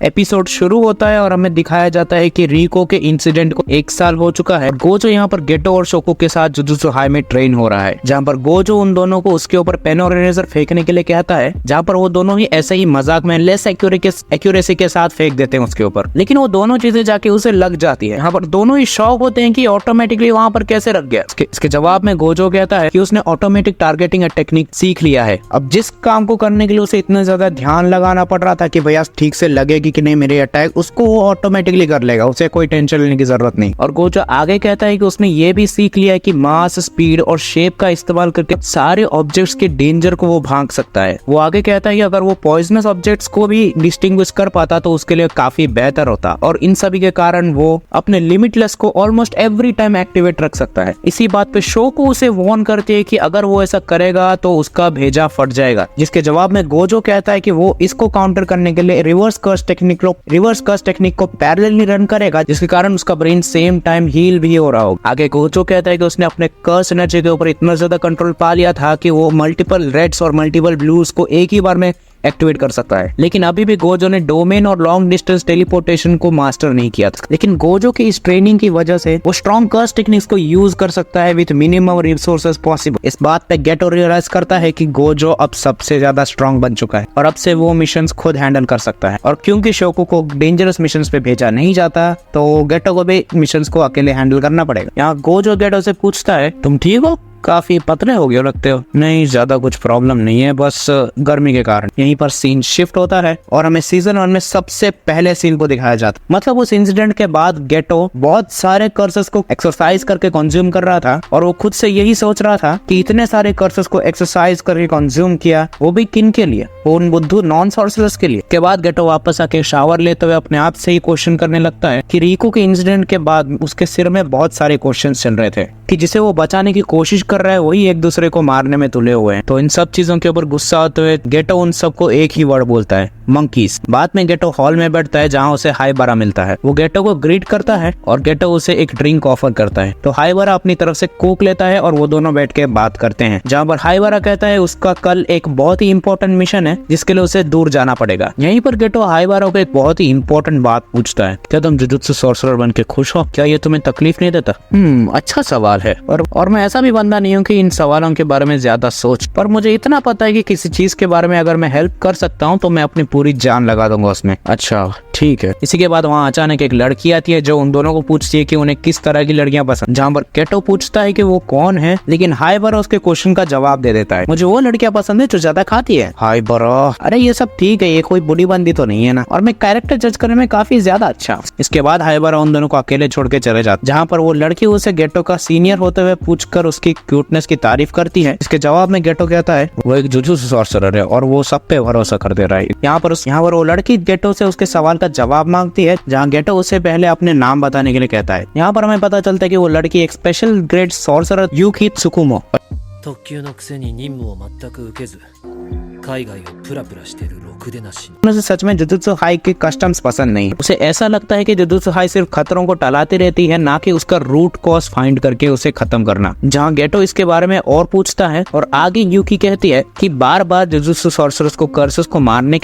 Episode शुरू होता है और हमें दिखाया जाता है कि रिको के इंसिडेंट को 1 साल हो चुका है। गोजो यहाँ पर गेटो और शोको के साथ जुजुत्सु हाई में ट्रेन हो रहा है, जहाँ पर गोजो उन दोनों को उसके ऊपर पेन और इरेजर फेंकने के लिए कहता है, जहाँ पर वो दोनों ही ऐसे ही मजाक में लेस एक्यूरेसी के साथ फेंक देते हैं उसके ऊपर, लेकिन वो दोनों चीजें जाके उसे लग जाती है। यहाँ पर दोनों ही शॉक होते हैं कि ऑटोमेटिकली वहाँ पर कैसे रख गया। इसके जवाब में गोजो कहता है कि उसने ऑटोमेटिक टारगेटिंग टेक्निक सीख लिया है। अब जिस काम को करने के लिए उसे इतना ज्यादा ध्यान लगाना पड़ रहा था कि भैया ठीक से लगेगी कि नहीं मेरे अटैक, उसको वो ऑटोमेटिकली कर लेगा, उसे कोई टेंशन लेने की जरूरत नहीं। और गोजो आगे कहता है कि उसने ये भी सीख लिया है कि मास, स्पीड और शेप का इस्तेमाल करके सारे ऑब्जेक्ट्स के डेंजर को वो भाग सकता है। वो आगे कहता है कि अगर वो पॉइजनस ऑब्जेक्ट्स को भी डिस्टिंग्विश कर पाता तो उसके लिए काफी बेहतर होता, और इन सभी के कारण वो अपने लिमिटलेस को ऑलमोस्ट एवरी टाइम एक्टिवेट रख सकता है। इसी बात पे शोको उसे वार्न करती है कि अगर वो ऐसा करेगा तो उसका भेजा फट जाएगा, जिसके जवाब में गोजो कहता है कि वो इसको काउंटर करने के लिए रिवर्स कर्स टेक्निक को पैरेलली रन करेगा, जिसके कारण उसका ब्रेन सेम टाइम हील भी हो रहा होगा। आगे गोजो कहता है कि उसने अपने कर्स एनर्जी के ऊपर इतना ज्यादा कंट्रोल पा लिया था कि वो मल्टीपल रेड्स और मल्टीपल ब्लूज को एक ही बार में एक्टिवेट कर सकता है, लेकिन अभी भी गोजो ने डोमेन और लॉन्ग डिस्टेंस टेलीपोर्टेशन को मास्टर नहीं किया था। लेकिन गोजो की इस ट्रेनिंग की वजह से वो स्ट्रॉन्ग कर्स टेक्निक्स को यूज कर सकता है विद मिनिमम रिसोर्सेज पॉसिबल। इस बात पे गेटो रियलाइज करता है कि गोजो अब सबसे ज्यादा स्ट्रॉन्ग बन चुका है और अब से वो मिशंस खुद हैंडल कर सकता है। और क्योंकि शोको को डेंजरस मिशंस पे भेजा नहीं जाता तो गेटो को भी मिशंस को अकेले हैंडल करना पड़ेगा। यहाँ गोजो गेटो से पूछता है, तुम ठीक हो? काफी पतले हो गए लगते हो। नहीं, ज्यादा कुछ प्रॉब्लम नहीं है, बस गर्मी के कारण। यहीं पर सीन शिफ्ट होता है और हमें सीजन 1 में सबसे पहले सीन को दिखाया जाता है। मतलब उस इंसिडेंट के बाद गेटो बहुत सारे कर्सेस को एक्सरसाइज करके कंज्यूम कर रहा था और वो खुद से यही सोच रहा था कि इतने सारे कर्सेस को एक्सरसाइज करके कंज्यूम किया, वो भी किन के लिए? उन बुद्धू नॉन सॉर्सरर्स के लिए। के बाद गेटो वापस आके शावर लेते हुए अपने आप से ही क्वेश्चन करने लगता है कि रिको के इंसिडेंट के बाद उसके सिर में बहुत सारे क्वेश्चन चल रहे थे कि जिसे वो बचाने की कोशिश कर रहा है वही एक दूसरे को मारने में तुले हुए हैं। तो इन सब चीजों के ऊपर गुस्सा होते हुए गेटो उन सबको एक ही वर्ड बोलता है, मंकीज। बाद में गेटो हॉल में बैठता है जहाँ उसे हाइबारा मिलता है। वो गेटो को ग्रीट करता है और गेटो उसे एक ड्रिंक ऑफर करता है। तो हाइबारा अपनी तरफ से कोक लेता है और वो दोनों बैठ के बात करते हैं, जहाँ पर हाइबारा कहता है उसका कल एक बहुत ही इंपॉर्टेंट मिशन है जिसके लिए उसे दूर जाना पड़ेगा। यहीं पर गेटो हाइबारा को एक बहुत ही इंपॉर्टेंट बात पूछता है, क्या तुम जुजुत्सु सॉर्सरर बन के खुश हो? क्या ये तुम्हें तकलीफ नहीं देता? अच्छा सवाल है, और मैं ऐसा भी बंदा नहीं हूँ कि इन सवालों के बारे में ज्यादा सोच, पर मुझे इतना पता है कि किसी चीज के बारे में अगर मैं हेल्प कर सकता हूँ तो मैं अपनी पूरी जान लगा दूंगा उसमें। अच्छा ठीक है। इसी के बाद वहाँ अचानक एक लड़की आती है जो उन दोनों को पूछती है कि उन्हें किस तरह की लड़कियां पसंद, जहाँ पर गेटो पूछता है कि वो कौन है, लेकिन हाइबारा उसके क्वेश्चन का जवाब दे देता है, मुझे वो लड़कियां पसंद है जो ज्यादा खाती है। हाइबारा, अरे ये सब ठीक है, ये कोई बुरी बंदी तो नहीं है ना, और मैं कैरेक्टर जज करने में काफी ज्यादा अच्छा। इसके बाद हाइबारा उन दोनों को अकेले छोड़ के चले जाते, जहाँ पर वो लड़की उसे गेटो का सीनियर होते हुए पूछकर उसकी क्यूटनेस की तारीफ करती है। इसके जवाब में गेटो कहता है वो एक जुजुत्सु सॉर्सरर है और वो सब पे भरोसा कर दे रहा है। यहाँ पर वो लड़की गेटो से उसके सवाल का जवाब मांगती है, जहाँ गेटो उससे पहले अपने नाम बताने के लिए कहता है। यहाँ पर हमें पता चलता है कि वो लड़की एक स्पेशल ग्रेड सॉर्सरर यूकी त्सुकुमो। 特急のくせに任務を全く受けず海外をプラプラしてるろくでなし。 उसे सच में जुजुत्सु हाई के कस्टम्स पसंद नहीं। उसे ऐसा लगता है कि जुजुत्सु हाई सिर्फ खतरों को टलाती रहती है, ना कि उसका रूट कॉज फाइंड करके उसे खत्म करना। जहाँ गेटो इसके बारे में और पूछता है और आगे यूकी कहती है कि बार बार जुजुत्सु सॉर्सरर्स को कर्सेस को मारने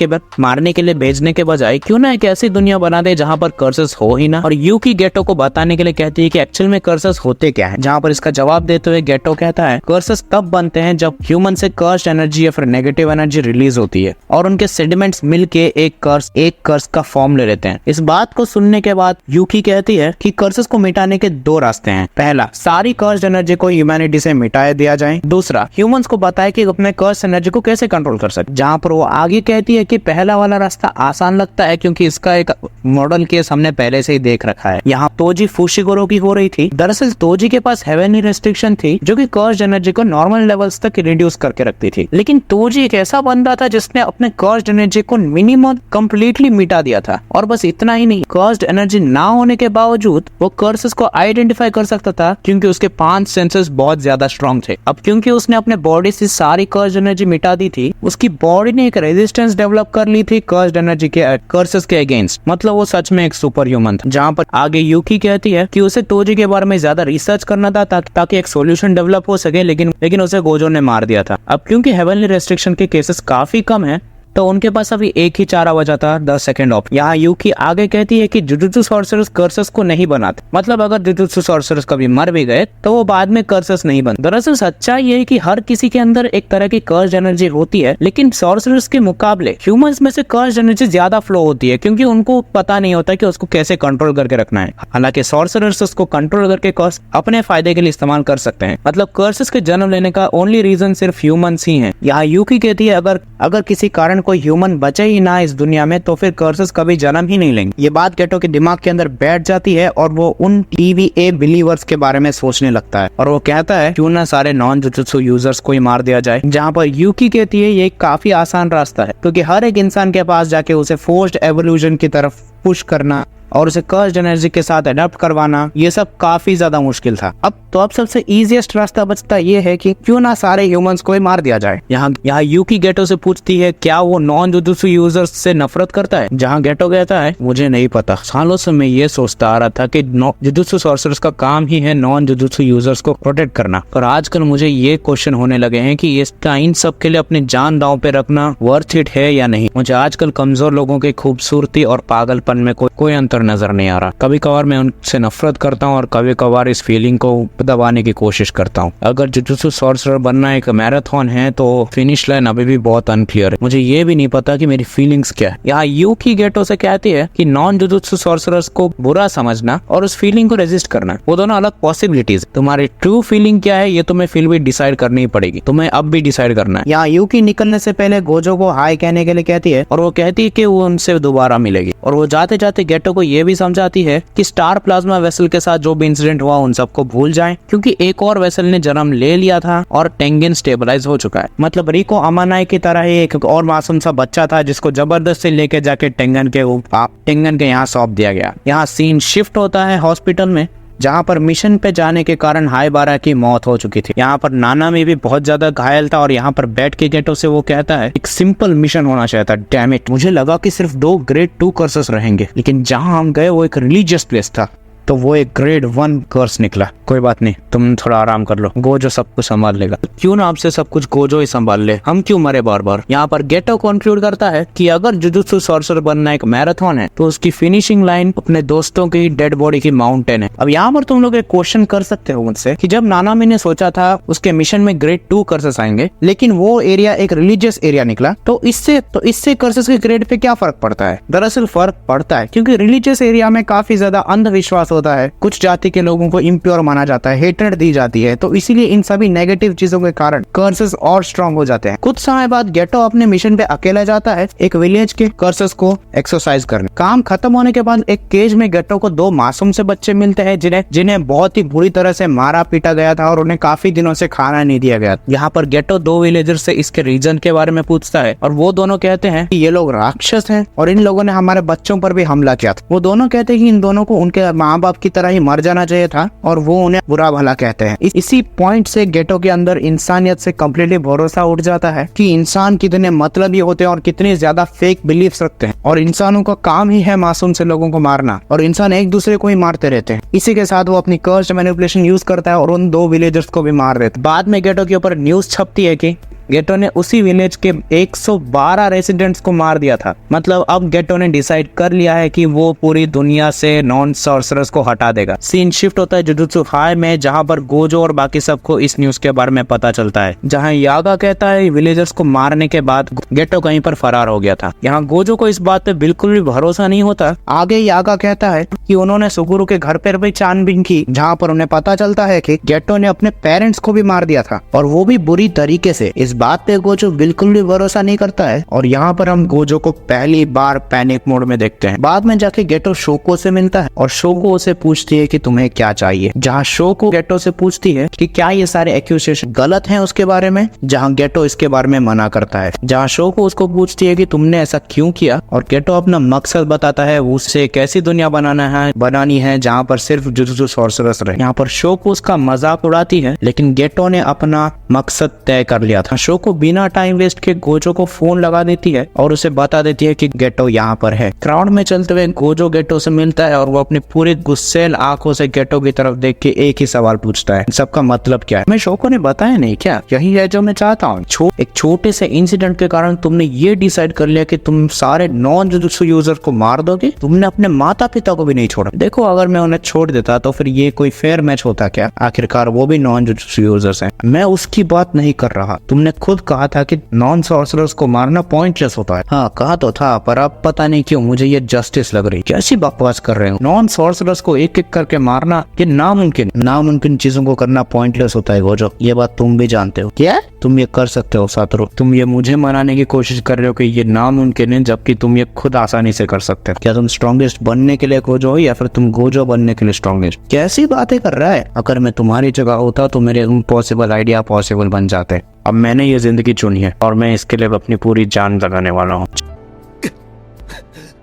के लिए भेजने के बजाय क्यों ना एक ऐसी दुनिया बना दे जहाँ पर कर्सेस हो ही ना। और यूकी गेटो को बताने के लिए कहती है कि एक्चुअल में कर्सेस होते क्या है, जहाँ पर इसका जवाब देते हुए गेटो कहता है कर्सेस तब बनते हैं जब ह्यूमन से कर्स्ड एनर्जी या फिर नेगेटिव एनर्जी रिलीज होती है और उनके सेडिमेंट्स मिलके एक कर्स का फॉर्म ले लेते हैं। इस बात को सुनने के बाद यूकी कहती है कि कर्सेस को मिटाने के 2 रास्ते हैं। पहला, सारी कर्स्ड एनर्जी को ह्यूमैनिटी से मिटाया दिया जाए। दूसरा, ह्यूमंस को बताए कि अपने कर्स्ड एनर्जी को कैसे कंट्रोल कर सकते। जहाँ पर वो आगे कहती है कि पहला वाला रास्ता आसान लगता है क्योंकि इसका एक मॉडल केस हमने पहले से ही देख रखा है। यहाँ तोजी फुशिगोरो की हो रही थी। दरअसल तोजी के पास हेवेनली रेस्ट्रिक्शन थी जो कि कर्स्ड एनर्जी को नॉर्मल लेवल्स तक रिड्यूस करके रखती थी, लेकिन तोजी एक ऐसा बंदा था जिसने अपने कर्स्ड एनर्जी को मिनिमम कंप्लीटली मिटा दिया था। और बस इतना ही नहीं, कर्स्ड एनर्जी ना होने के बावजूद वो कर्सेस को आइडेंटिफाई कर सकता था क्योंकि उसके 5 सेंसेस बहुत ज्यादा स्ट्रॉन्ग थे। अब क्योंकि उसने अपने बॉडी से सारी कर्स्ड एनर्जी मिटा दी थी, उसकी बॉडी ने एक रेजिस्टेंस डेवलप कर ली थी कर्स्ड एनर्जी के कर्सेस के अगेंस्ट। मतलब वो सच में एक सुपर ह्यूमन था। जहाँ पर आगे यूकी कहती है कि उसे तोजी के बारे में ज्यादा रिसर्च करना था ताकि एक सोल्यूशन डेवलप हो सके, लेकिन उसे गोजो ने मार दिया था। अब क्योंकि हेवनली रेस्ट्रिक्शन के केसेस काफी कम है तो उनके पास अभी एक ही चारा बचा था, द सेकंड ऑप्शन। यहाँ यूकी आगे कहती है कि जुजुत्सु सॉर्सरर्स कर्सेस को नहीं बनाते, मतलब अगर जुजुत्सु सॉर्सरर्स कभी मर भी गए तो वो बाद में कर्सेस नहीं बनते। दरअसल सच्चाई ये है कि हर किसी के अंदर एक तरह की कर्स एनर्जी होती है, लेकिन सॉर्सरर्स के मुकाबले ह्यूमंस में से कर्स एनर्जी ज्यादा फ्लो होती है, क्योंकि उनको पता नहीं होता कि उसको कैसे कंट्रोल करके रखना है। हालांकि सॉर्सरर्स उसको कंट्रोल करके कर्स अपने फायदे के लिए इस्तेमाल कर सकते हैं, मतलब कर्सेस के जन्म लेने का ओनली रीजन सिर्फ ह्यूमंस ही हैं। यहाँ यूकी कहती है अगर किसी कारण कोई ह्यूमन बचे ही ना इस दुनिया में तो फिर कर्सेस कभी जन्म ही नहीं लेंगे। ये बात गेटो के दिमाग के अंदर बैठ जाती है और वो उन TVA बिलीवर्स के बारे में सोचने लगता है और वो कहता है क्यों ना सारे नॉन जुजुत्सु यूजर्स को ही मार दिया जाए। जहाँ पर यूकी कहती है ये काफी आसान रास्ता है, क्योंकि हर एक इंसान के पास जाके उसे फोर्स्ड एवोल्यूशन की तरफ पुश करना और उसे कर्स्ड एनर्जी के साथ अडॉप्ट करवाना, ये सब काफी ज्यादा मुश्किल था। अब सबसे इजीएस्ट रास्ता बचता ये है कि क्यों ना सारे ह्यूमंस को ही मार दिया जाए। यहाँ यूकी गेटो से पूछती है क्या वो नॉन जुजुत्सु यूजर्स से नफरत करता है, जहाँ गेटो कहता है मुझे नहीं पता, सालों से मैं ये सोचता आ रहा था कि जुजुत्सु सॉर्सरर्स का काम ही है नॉन जुजुत्सु यूजर्स को प्रोटेक्ट करना, पर आजकल मुझे ये क्वेश्चन होने लगे हैं कि इसका इन सब के लिए अपनी जान दांव पे रखना वर्थ इट है या नहीं। मुझे आजकल कमजोर लोगों की खूबसूरती और पागलपन में कोई अंतर नजर नहीं आ रहा। कभी कभार मैं उनसे नफरत करता हूँ और कभी कभार इस फीलिंग को दबाने की कोशिश करता हूँ। अगर जुजुत्सु सॉर्सरर बनना एक मैराथन है तो फिनिश लाइन अभी भी बहुत अनक्लियर है। मुझे ये भी नहीं पता कि मेरी फीलिंग्स क्या है। यहाँ यूकी गेटो से कहती है कि नॉन जुजुत्सु सॉर्सरर्स को बुरा समझना और उस फीलिंग को रेजिस्ट करना, वो दोनों अलग पॉसिबिलिटीज। तुम्हारी ट्रू फीलिंग क्या है ये तुम्हें फिर भी डिसाइड करनी पड़ेगी, तुम्हें अब भी डिसाइड करना है। यहाँ यूकी निकलने से पहले गोजो को हाई कहने के लिए कहती है और वो कहती है कि वो उनसे दोबारा मिलेगी, और वो जाते जाते गेटो को ये भी समझाती है कि स्टार प्लाज्मा वेसल के साथ जो भी इंसिडेंट हुआ उन सबको भूल जाएं, क्योंकि एक और वेसल ने जन्म ले लिया था और टेंगन स्टेबलाइज हो चुका है। मतलब रिको अमानाई की तरह ही एक और मासूम सा बच्चा था जिसको जबरदस्ती लेके जाके टेंगन के यहाँ सौंप दिया गया। यहाँ सीन शिफ्ट होता है हॉस्पिटल में, जहाँ पर मिशन पे जाने के कारण हाइबारा की मौत हो चुकी थी। यहाँ पर नाना में भी बहुत ज्यादा घायल था और यहाँ पर बैठ के गेटो से वो कहता है एक सिंपल मिशन होना चाहिए था, डैम इट, मुझे लगा कि सिर्फ 2 ग्रेड 2 कर्सेस रहेंगे, लेकिन जहाँ हम गए वो एक रिलीजियस प्लेस था तो वो एक ग्रेड 1 कर्स निकला। कोई बात नहीं, तुम थोड़ा आराम कर लो, गोजो सब कुछ संभाल लेगा। क्यों ना आपसे सब कुछ गोजो ही संभाल ले, हम क्यों मरे बार बार। यहाँ पर गेटो कंक्लूड करता है कि अगर जुजुत्सु सॉर्सरर बनना एक मैराथन है तो उसकी फिनिशिंग लाइन अपने दोस्तों की डेड बॉडी की माउंटेन है। अब यहाँ पर तुम लोग एक क्वेश्चन कर सकते हो मुझसे कि जब नानामी ने सोचा था उसके मिशन में ग्रेड 2 कर्सेस आएंगे, लेकिन वो एरिया एक रिलीजियस एरिया निकला, तो इससे कर्सेस के ग्रेड पे क्या फर्क पड़ता है। दरअसल फर्क पड़ता है, क्योंकि रिलीजियस एरिया में काफी ज्यादा अंधविश्वास होता है, कुछ जाति के लोगों को इम्प्योर माना जाता है, हेट्रेड दी जाती है, तो इसीलिए इन सभी नेगेटिव चीजों के कारण कर्सेस और स्ट्रांग हो जाते हैं। कुछ समय बाद गेटो अपने मिशन पे अकेला जाता है एक विलेज के कर्सेस को एक्सरसाइज करने। काम खत्म होने के बाद एक केज में गेटो को 2 मासूम से बच्चे मिलते हैं जिन्हें बहुत ही बुरी तरह से मारा पीटा गया था और उन्हें काफी दिनों से खाना नहीं दिया गया। यहाँ पर गेटो 2 विलेजर्स से इसके रीजन के बारे में पूछता है और वो दोनों कहते हैं कि ये लोग राक्षस हैं और इन लोगों ने हमारे बच्चों पर भी हमला किया था। वो दोनों कहते हैं कि इन दोनों को उनके माँ बाप की तरह ही मर जाना चाहिए था और वो उन्हें बुरा भला कहते हैं। इसी पॉइंट से गेटो के अंदर इंसानियत से कम्प्लीटली भरोसा उठ जाता है कि इंसान कितने मतलबी होते हैं और कितने ज्यादा फेक बिलीफ्स रखते हैं, और इंसानों का काम ही है मासूम से लोगों को मारना, और इंसान एक दूसरे को ही मारते रहते हैं। इसी के साथ वो अपनी कर्स्ड मैनिपुलेशन यूज करता है और उन 2 विलेजर्स को भी मार देता है। बाद में गेटो के ऊपर न्यूज छपती है कि गेटो ने उसी विलेज के 112 रेसिडेंट्स को मार दिया था। मतलब अब गेटो ने डिसाइड कर लिया है कि वो पूरी दुनिया से नॉन सॉर्सरर्स को हटा देगा। सीन शिफ्ट होता है जुजुत्सु हाई में, जहां पर गोजो और बाकी सबको इस न्यूज के बारे में पता चलता है, जहां यागा कहता है विलेजर्स को मारने के बाद गेटो कहीं पर फरार हो गया था। यहाँ गोजो को इस बात पे बिल्कुल भी भरोसा नहीं होता। आगे यागा कहता है कि उन्होंने सुगुरु के घर पर भी छानबीन की, जहाँ पर उन्हें पता चलता है कि गेटो ने अपने पेरेंट्स को भी मार दिया था, और वो भी बुरी तरीके से। इस बात पे गोजो बिल्कुल भी भरोसा नहीं करता है, और यहाँ पर हम गोजो को पहली बार पैनिक मोड में देखते हैं। बाद में जाके गेटो शोको से मिलता है और शोको उसे पूछती है कि तुम्हें क्या चाहिए, जहाँ शोको गेटो से पूछती है कि क्या ये सारे एक्यूजेशन गलत हैं उसके बारे में, जहाँ गेटो इसके बारे में मना करता है। जहाँ शोको उसको पूछती है कि तुमने ऐसा क्यों किया, और गेटो अपना मकसद बताता है, उससे एक ऐसी दुनिया बनानी है जहाँ पर सिर्फ जुजुत्सु सॉर्सरर्स रहे। यहाँ पर शोको उसका मजाक उड़ाती है, लेकिन गेटो ने अपना मकसद तय कर लिया था। शोको बिना टाइम वेस्ट के गोजो को फोन लगा देती है और उसे बता देती है कि गेटो यहाँ पर है। क्राउड में चलते हुए गोजो गेटो से मिलता है और वो अपनी पूरी गुस्सेल आंखों से गेटो की तरफ देख के एक ही सवाल पूछता है, सबका मतलब क्या है? मैं शोको ने बताया नहीं क्या? यही है जो मैं चाहता हूँ। एक छोटे से इंसिडेंट के कारण तुमने ये डिसाइड कर लिया कि तुम सारे नॉन जुजुत्सु यूजर को मार दोगे। तुमने अपने माता पिता को भी नहीं छोड़ा। देखो अगर मैं उन्हें छोड़ देता तो फिर ये कोई फेयर मैच होता क्या? आखिरकार वो भी नॉन जुजुत्सु यूजर्स हैं। मैं उसकी बात नहीं कर रहा। तुमने खुद कहा था कि नॉन सॉर्सरर्स को मारना पॉइंटलेस होता है। हाँ कहा तो था, पर अब पता नहीं क्यों मुझे ये जस्टिस लग रही। कैसी बकवास कर रहे हो? नॉन सॉर्सरर्स को एक एक करके मारना ये नामुमकिन चीजों को करना पॉइंटलेस होता है गोजो। ये बात तुम भी जानते हो। क्या तुम ये कर सकते हो सातोरू? तुम ये मुझे मनाने की कोशिश कर रहे हो कि ये नामुमकिन है, जबकि तुम ये खुद आसानी से कर सकते हो। क्या तुम स्ट्रॉन्गेस्ट बनने के लिए गोजो हो या फिर तुम गोजो बनने के लिए स्ट्रॉन्गेस्ट? कैसी बातें कर रहा है? अगर मैं तुम्हारी जगह होता तो मेरे इम्पॉसिबल आइडिया पॉसिबल बन जाते। अब मैंने ये जिंदगी चुनी है और मैं इसके लिए अपनी पूरी जान लगाने वाला हूँ।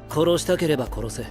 殺したければ殺せ。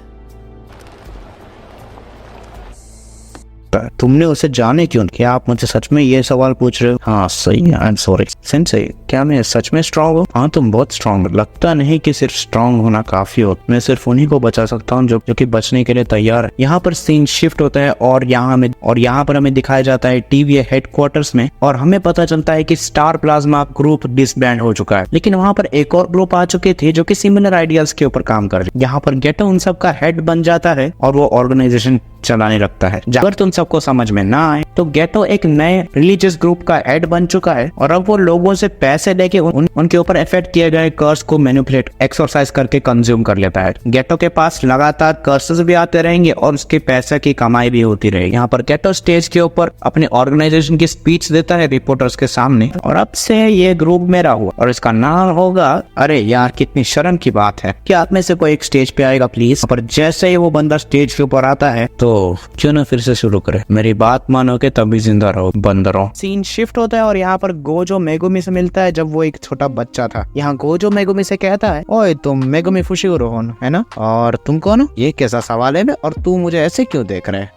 तुमने उसे जाने क्यों? क्या आप मुझसे सच में ये सवाल पूछ रहे हो? हाँ सही है। आई एम सॉरी सेंसेई, क्या मैं सच में स्ट्रांग हूँ? हाँ तुम बहुत स्ट्रांग। लगता नहीं कि सिर्फ स्ट्रांग होना काफी हो। मैं सिर्फ उन्हीं को बचा सकता हूँ जो कि बचने के लिए तैयार है। यहाँ पर सीन शिफ्ट होता है और यहाँ पर हमें दिखाया जाता है टीवी हेडक्वार्टर्स में और हमें पता चलता है कि स्टार प्लाज्मा ग्रुप डिसबैंड हो चुका है। लेकिन वहाँ पर एक और ग्रुप आ चुके थे जो कि सिमिलर आइडियाज के ऊपर काम कर रहे। यहाँ पर गेटो उन सब का हेड बन जाता है और वो ऑर्गेनाइजेशन चलाने लगता है। अगर तुम सबको समझ में ना आए तो गेटो एक नए रिलीजियस ग्रुप का हेड बन चुका है और अब वो लोगों से पैसे लेके उनके ऊपर इफेक्ट किए गए कर्स को मैनिपुलेट एक्सरसाइज करके कंज्यूम कर लेता है। गेटो के पास लगातार कर्सेस भी आते रहेंगे और उसके पैसे की कमाई भी होती रहेगी। यहाँ पर गेटो स्टेज के ऊपर अपने ऑर्गेनाइजेशन की स्पीच देता है रिपोर्टर्स के सामने और अब से ये ग्रुप मेरा हुआ और इसका नाम होगा। अरे यार कितनी शर्म की बात है। क्या आप में से कोई एक स्टेज पे आएगा प्लीज? पर जैसे ही वो बंदा स्टेज के ऊपर आता है तो क्यों ना फिर से शुरू करे। मेरी बात मानोगे तभी जिंदा रहो बंदरों। सीन शिफ्ट होता है और यहाँ पर गोजो मेगुमी से मिलता है जब वो एक छोटा बच्चा था। यहाँ गोजो मेगुमी से कहता है, ओए तुम मेगुमी फुशिगुरो हो है ना? और तुम कौन हो? ये कैसा सवाल है बे? और तू मुझे ऐसे क्यों देख रहे हैं?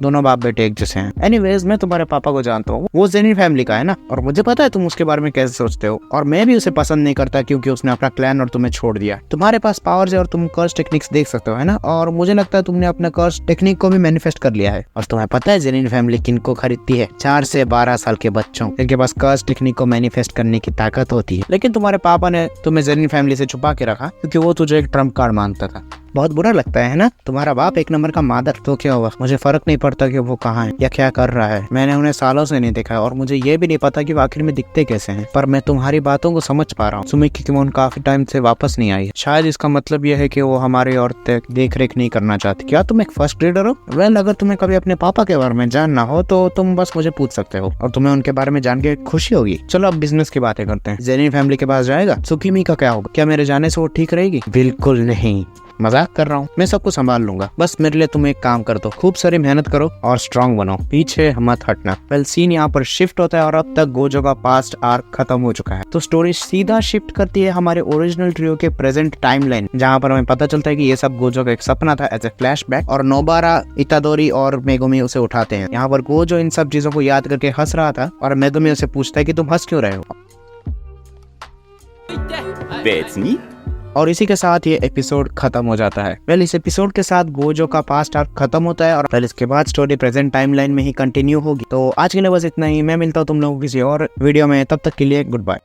दोनों बाप बेटे एक जैसे हैं। एनीवेज मैं तुम्हारे पापा को जानता हूँ, वो जेनिन फैमिली का है ना, और मुझे पता है तुम उसके बारे में कैसे सोचते हो और मैं भी उसे पसंद नहीं करता क्योंकि उसने अपना क्लैन और तुम्हें छोड़ दिया। तुम्हारे पास पावर्स है और तुम कर्स टेक्निक्स देख सकते हो है ना, और मुझे लगता है तुमने अपना कर्स टेक्निक को भी मैनिफेस्ट कर लिया है। और तुम्हें पता है जेनिन फैमिली किनको खरीदती है? 4 से 12 साल के बच्चों, जिनके पास कर्स टेक्निक को मैनिफेस्ट करने की ताकत होती है। लेकिन तुम्हारे पापा ने तुम्हें जेनिन फैमिली से छुपा के रखा क्योंकि वो तुझे एक ट्रम्प कार्ड मानता था। बहुत बुरा लगता है ना? तुम्हारा बाप एक नंबर का मादर। तो क्या हुआ? मुझे फर्क नहीं पड़ता कि वो कहाँ है या क्या कर रहा है। मैंने उन्हें सालों से नहीं देखा और मुझे ये भी नहीं पता कि वो आखिर में दिखते कैसे हैं। पर मैं तुम्हारी बातों को समझ पा रहा हूँ सुमी, क्योंकि वो काफी टाइम से वापस नहीं आई है। शायद इसका मतलब यह है कि वो हमारी और देख रेख नहीं करना चाहती। क्या तुम एक फर्स्ट ग्रेडर हो? वेल अगर तुम्हें कभी अपने पापा के बारे में जानना हो तो तुम बस मुझे पूछ सकते हो और तुम्हें उनके बारे में जान के खुशी होगी। चलो अब बिजनेस की बातें करते हैं। जेनिन फैमिली के पास जाएगा? सुकीमी का क्या होगा? क्या मेरे जाने से वो ठीक रहेगी? बिल्कुल नहीं, मजाक कर रहा हूँ। मैं सबको संभाल लूंगा। बस मेरे लिए तुम एक काम कर दो, खूब सारी मेहनत करो और स्ट्रांग बनो, पीछे मत हटना। वेल सीन यहाँ पर शिफ्ट होता है और अब तक गोजो का पास्ट आर्क खत्म हो चुका है। तो स्टोरी सीधा शिफ्ट करती है हमारे ओरिजिनल ट्रियो के प्रेजेंट टाइमलाइन, जहाँ पर हमें पता चलता है कि ये सब गोजो का एक सपना था एज ए फ्लैशबैक, और नोबारा, इतादोरी और मेगुमी उसे उठाते हैं। यहाँ पर गोजो इन सब चीजों को याद करके हंस रहा था और मेगुमी उसे पूछता है कि तुम हंस क्यों रहे हो? और इसी के साथ ये एपिसोड खत्म हो जाता है। वेल इस एपिसोड के साथ गोजो का पास्ट आर्क खत्म होता है और वेल इसके बाद स्टोरी प्रेजेंट टाइमलाइन में ही कंटिन्यू होगी। तो आज के लिए बस इतना ही। मैं मिलता हूँ तुम लोगों को किसी और वीडियो में, तब तक के लिए गुड बाय।